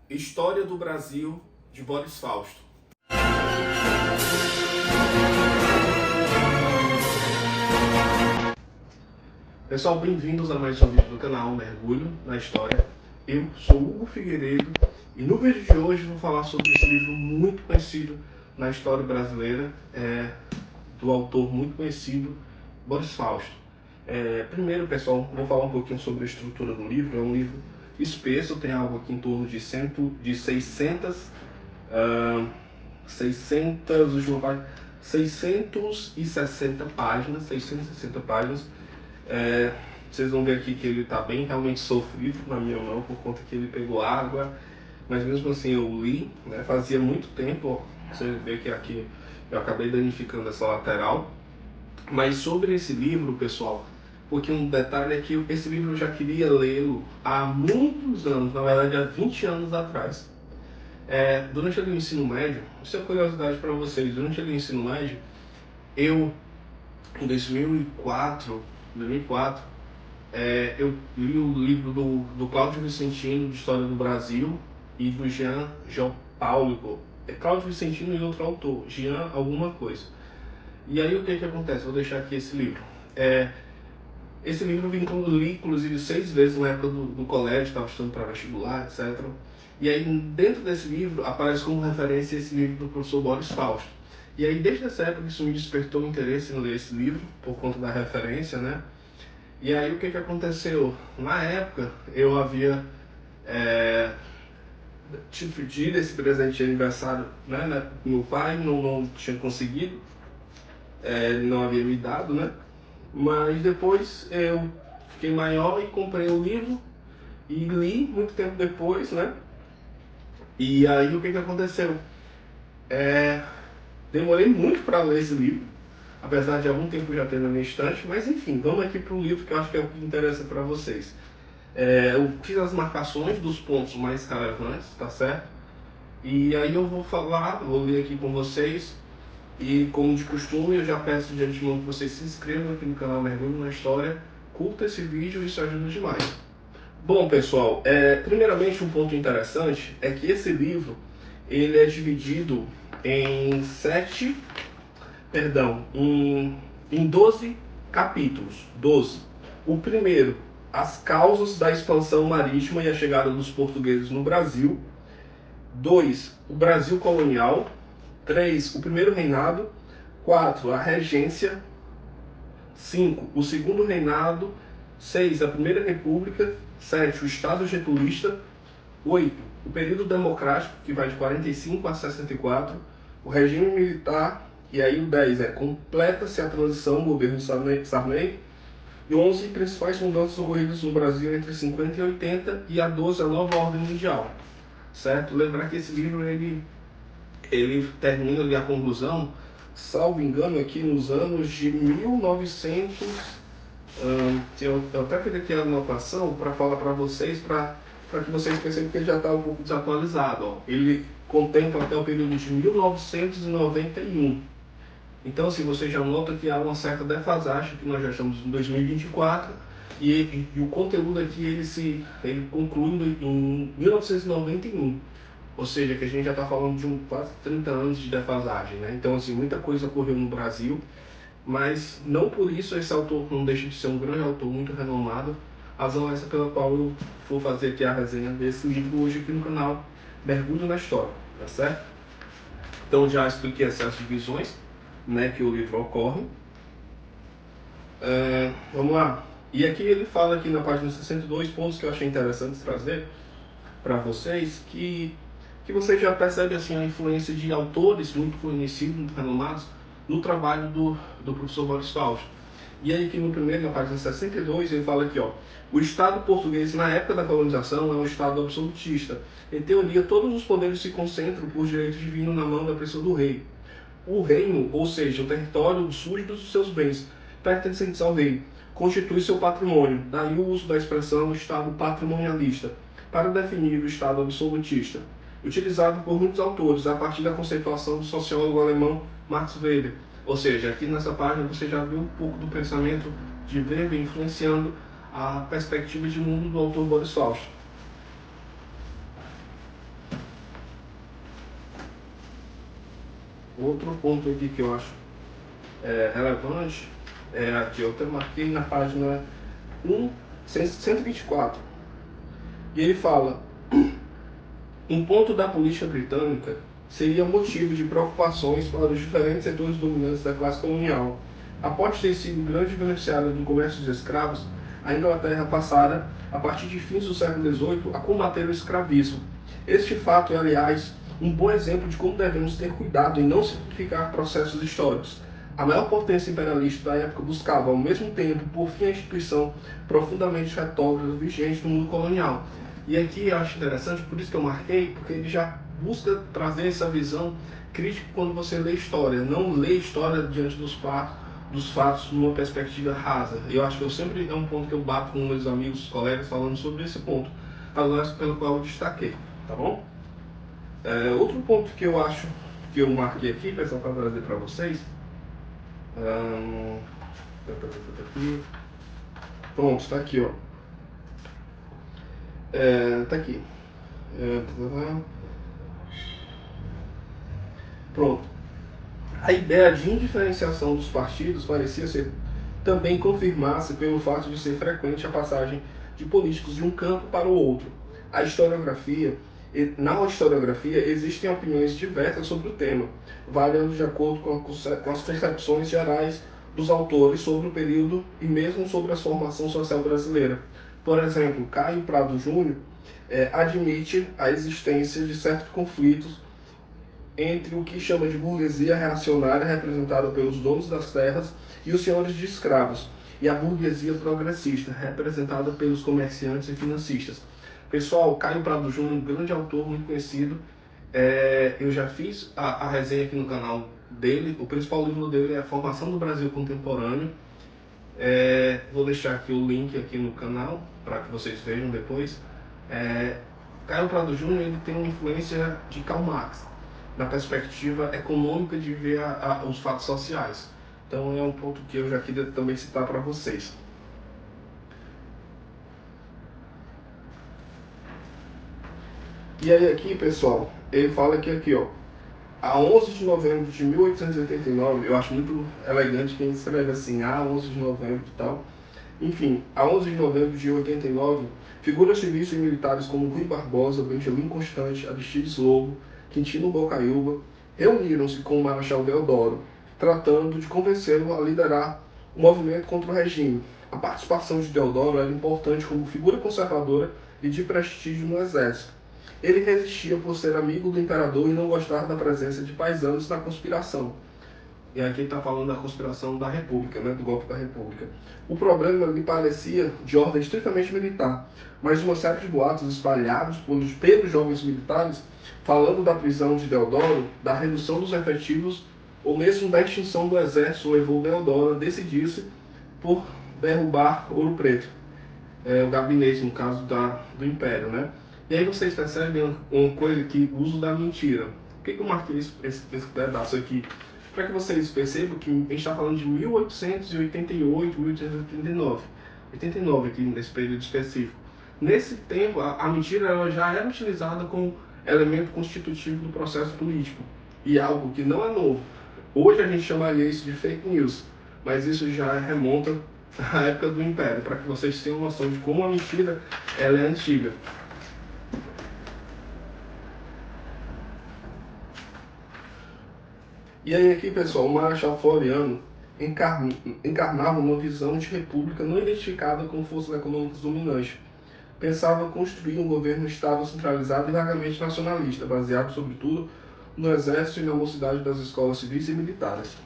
História do Brasil, de Boris Fausto. Pessoal, bem-vindos a mais um vídeo do canal Mergulho na História. Eu sou Hugo Figueiredo e no vídeo de hoje vou falar sobre esse livro muito conhecido na história brasileira, do autor muito conhecido, Boris Fausto. Primeiro, pessoal, vou falar um pouquinho sobre a estrutura do livro. É um livro espesso, tem algo aqui em torno de 660 páginas. Vocês vão ver aqui que ele está bem realmente sofrido na minha mão, por conta que ele pegou água, mas mesmo assim eu li, né, fazia muito tempo. Você vê que aqui eu acabei danificando essa lateral. Mas sobre esse livro, pessoal, porque um detalhe é que esse livro eu já queria lê-lo há muitos anos, na verdade há 20 anos atrás. Durante o ensino médio, isso é curiosidade para vocês, durante o ensino médio, eu, em 2004, eu li o livro do Cláudio Vicentino, de História do Brasil, e do Jean Paul. Cláudio Vicentino e outro autor, Jean alguma coisa. E aí o que acontece? Vou deixar aqui esse livro. Esse livro eu li inclusive 6 vezes na época do colégio, estava estudando para vestibular, etc. E aí dentro desse livro aparece como referência esse livro do professor Boris Fausto. E aí desde essa época isso me despertou o interesse em ler esse livro, por conta da referência, né? E aí o que aconteceu? Na época eu havia te pedido esse presente de aniversário, né? Meu pai não tinha conseguido, ele não havia me dado, né? Mas depois eu fiquei maior e comprei o livro e li muito tempo depois, né? E aí o que aconteceu? Demorei muito para ler esse livro, apesar de algum tempo já ter na minha estante, mas enfim, vamos aqui para o livro, que eu acho que é o que interessa para vocês. Eu fiz as marcações dos pontos mais relevantes, tá certo? E aí eu vou ler aqui com vocês. E como de costume, eu já peço de antemão que vocês se inscrevam aqui no canal Mergulho na História, curta esse vídeo, isso ajuda demais. Bom, pessoal, primeiramente um ponto interessante é que esse livro ele é dividido em 12 capítulos. 12. O primeiro, as causas da expansão marítima e a chegada dos portugueses no Brasil. 2, o Brasil colonial. 3, o primeiro reinado. 4, a regência. 5, o segundo reinado. 6, a primeira república. 7, o Estado getulista. 8, o período democrático, que vai de 45 a 64. O regime militar. E aí o 10 completa-se a transição do governo Sarney. E 11, principais mudanças ocorridas no Brasil entre 50 e 80. E a 12, a nova ordem mundial. Certo? Lembrar que esse livro ele termina ali a conclusão, salvo engano, aqui nos anos de 1900. Eu até fiz aqui a anotação para falar para vocês, para que vocês percebam que ele já está um pouco desatualizado. Ó. Ele contempla até o período de 1991. Então, assim, você já nota que há uma certa defasagem, que nós já estamos em 2024, e o conteúdo aqui ele conclui em 1991. Ou seja, que a gente já está falando de quase 30 anos de defasagem, né? Então, assim, muita coisa ocorreu no Brasil, mas não por isso esse autor não deixa de ser um grande autor, muito renomado. A razão é essa pela qual eu vou fazer aqui a resenha desse livro hoje aqui no canal Mergulho na História, tá certo? Então já expliquei essas divisões, né, que o livro ocorre. Vamos lá. E aqui ele fala aqui na página 62 pontos que eu achei interessante trazer para vocês, que vocês já percebem assim, a influência de autores muito conhecidos, muito renomados, no trabalho do professor Boris Fausto. E aí que no primeiro, na página 62, ele fala aqui, ó, o Estado português na época da colonização é um Estado absolutista. Em teoria, todos os poderes se concentram por direito divino na mão da pessoa do rei. O reino, ou seja, o território dos súditos dos seus bens, pertencentes ao rei, constitui seu patrimônio. Daí o uso da expressão Estado patrimonialista, para definir o Estado absolutista, utilizado por muitos autores a partir da conceituação do sociólogo alemão Max Weber. Ou seja, aqui nessa página você já viu um pouco do pensamento de Weber influenciando a perspectiva de mundo do autor Boris Fausto. Outro ponto aqui que eu acho relevante é aqui, eu até marquei na página 124. E ele fala: um ponto da política britânica seria motivo de preocupações para os diferentes setores dominantes da classe colonial. Após ter sido grande beneficiária do comércio de escravos, a Inglaterra passara, a partir de fins do século XVIII, a combater o escravismo. Este fato é, aliás, um bom exemplo de como devemos ter cuidado em não simplificar processos históricos. A maior potência imperialista da época buscava, ao mesmo tempo, por fim a instituição profundamente retrógrada vigente no mundo colonial. E aqui eu acho interessante, por isso que eu marquei, porque ele já busca trazer essa visão crítica quando você lê história, não lê história diante dos fatos numa perspectiva rasa. Eu acho que é um ponto que eu bato com meus amigos, colegas, falando sobre esse ponto, pelo qual eu destaquei, tá bom? Outro ponto que eu acho que eu marquei aqui, pessoal, para trazer para vocês, pronto, está aqui, ó. Tá aqui. Pronto. A ideia de indiferenciação dos partidos parecia ser também confirmar-se pelo fato de ser frequente a passagem de políticos de um campo para o outro. Na historiografia existem opiniões diversas sobre o tema, variando de acordo com as percepções gerais dos autores sobre o período e mesmo sobre a formação social brasileira. Por exemplo, Caio Prado Júnior admite a existência de certos conflitos entre o que chama de burguesia reacionária, representada pelos donos das terras, e os senhores de escravos, e a burguesia progressista, representada pelos comerciantes e financistas. Pessoal, Caio Prado Júnior, um grande autor, muito conhecido. Eu já fiz a resenha aqui no canal dele. O principal livro dele é A Formação do Brasil Contemporâneo. Vou deixar aqui o link aqui no canal, para que vocês vejam depois. Caio Prado Júnior ele tem uma influência de Karl Marx, na perspectiva econômica de ver os fatos sociais. Então é um ponto que eu já queria também citar para vocês. E aí aqui, pessoal, ele fala que aqui, ó, a 11 de novembro de 1889, eu acho muito elegante quem escreve assim, 11 de novembro e tal. Enfim, a 11 de novembro de 89, figuras civis e militares como Rui Barbosa, Benjamin Constant, Aristides Lobo, Quintino Bocaiúva, reuniram-se com o Marechal Deodoro, tratando de convencê-lo a liderar o movimento contra o regime. A participação de Deodoro era importante como figura conservadora e de prestígio no exército. Ele resistia por ser amigo do imperador e não gostar da presença de paisanos na conspiração. E aqui está falando da conspiração da República, né, do golpe da República. O problema lhe parecia de ordem estritamente militar, mas uma série de boatos espalhados pelos jovens militares, falando da prisão de Deodoro, da redução dos efetivos ou mesmo da extinção do exército, levou Deodoro a decidir-se por derrubar Ouro Preto, o gabinete, no caso do Império, né? E aí vocês percebem uma coisa que o uso da mentira. Por que eu marquei esse pedaço aqui? Para que vocês percebam que a gente está falando de 1888, 1889. 89 aqui nesse período específico. Nesse tempo, a mentira ela já era utilizada como elemento constitutivo do processo político. E algo que não é novo. Hoje a gente chamaria isso de fake news, mas isso já remonta à época do Império, para que vocês tenham noção de como a mentira ela é antiga. E aí aqui, pessoal, o Marechal Floriano encarnava uma visão de república não identificada com forças econômicas dominantes. Pensava construir um governo estável, centralizado e vagamente nacionalista, baseado, sobretudo, no exército e na mocidade das escolas civis e militares.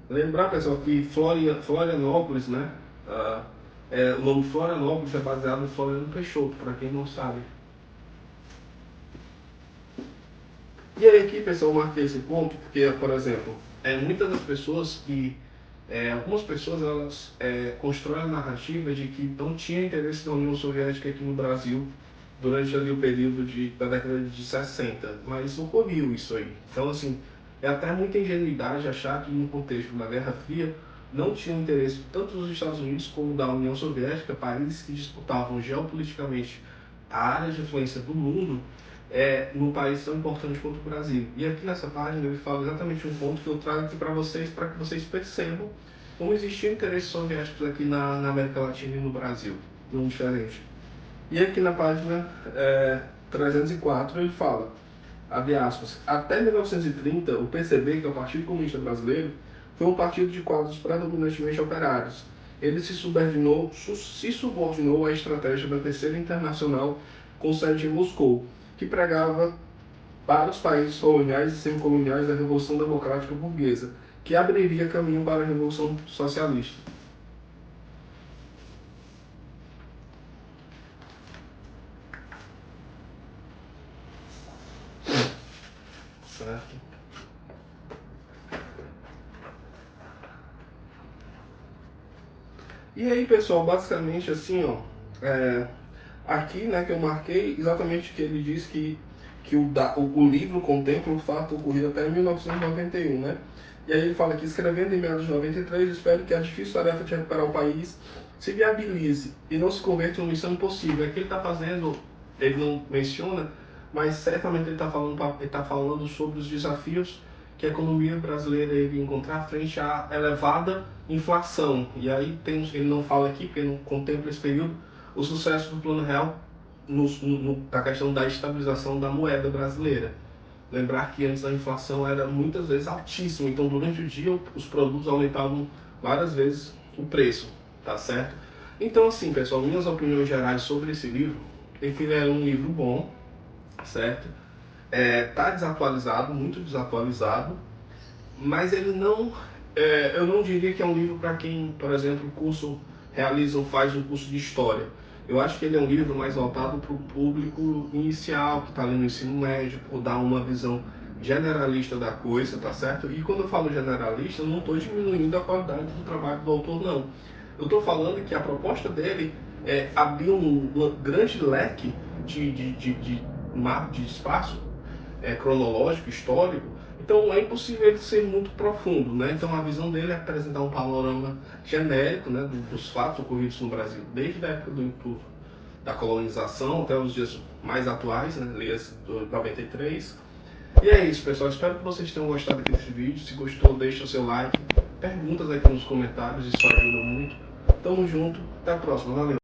Lembrar, pessoal, que Florianópolis, né? O nome Florianópolis é baseado em Floriano Peixoto, para quem não sabe. E aí aqui, pessoal, eu marquei esse ponto porque, por exemplo, muitas das pessoas algumas pessoas elas constroem a narrativa de que não tinha interesse da União Soviética aqui no Brasil durante ali o período da década de 60, mas ocorreu isso aí. Então, assim, é até muita ingenuidade achar que no contexto da Guerra Fria não tinha interesse tanto dos Estados Unidos como da União Soviética, países que disputavam geopoliticamente área de influência do mundo num país tão importante quanto o Brasil. E aqui nessa página ele fala exatamente um ponto que eu trago aqui para que vocês percebam como existiam interesses soviéticos aqui na América Latina e no Brasil, não diferente. E aqui na página 304 ele fala, abre aspas, até 1930 o PCB, que é o Partido Comunista Brasileiro, foi um partido de quadros predominantemente operários. Ele se subordinou à estratégia da Terceira Internacional com sede em Moscou, que pregava para os países coloniais e semicoloniais da Revolução Democrática Burguesa, que abriria caminho para a Revolução Socialista. Certo? E aí, pessoal, basicamente assim, ó, aqui, né, que eu marquei exatamente que ele diz que o livro contempla o fato ocorrido até 1991, né? E aí ele fala que escrevendo em meados de 93, espero que a difícil tarefa de recuperar o país se viabilize e não se converta em uma missão impossível. É que ele está fazendo, ele não menciona, mas certamente ele está falando sobre os desafios que a economia brasileira iria encontrar frente à elevada inflação. E aí ele não fala aqui, porque não contempla esse período, o sucesso do Plano Real na questão da estabilização da moeda brasileira. Lembrar que antes a inflação era muitas vezes altíssima, então durante o dia os produtos aumentavam várias vezes o preço, tá certo? Então assim, pessoal, minhas opiniões gerais sobre esse livro, ele é um livro bom, certo? Tá desatualizado, muito desatualizado, mas ele não, eu não diria que é um livro para quem, por exemplo, realiza ou faz um curso de história. Eu acho que ele é um livro mais voltado para o público inicial, que está ali no ensino médio, por dar uma visão generalista da coisa, tá certo? E quando eu falo generalista, eu não estou diminuindo a qualidade do trabalho do autor, não. Eu estou falando que a proposta dele é abrir um grande leque de mapa de espaço cronológico, histórico. Então é impossível ele ser muito profundo, né? Então a visão dele é apresentar um panorama genérico, né, dos fatos ocorridos no Brasil, desde a época da colonização até os dias mais atuais, né, leia-se do 93. E é isso, pessoal. Espero que vocês tenham gostado desse vídeo. Se gostou, deixa o seu like. Perguntas aqui nos comentários, isso ajuda muito. Tamo junto, até a próxima. Valeu!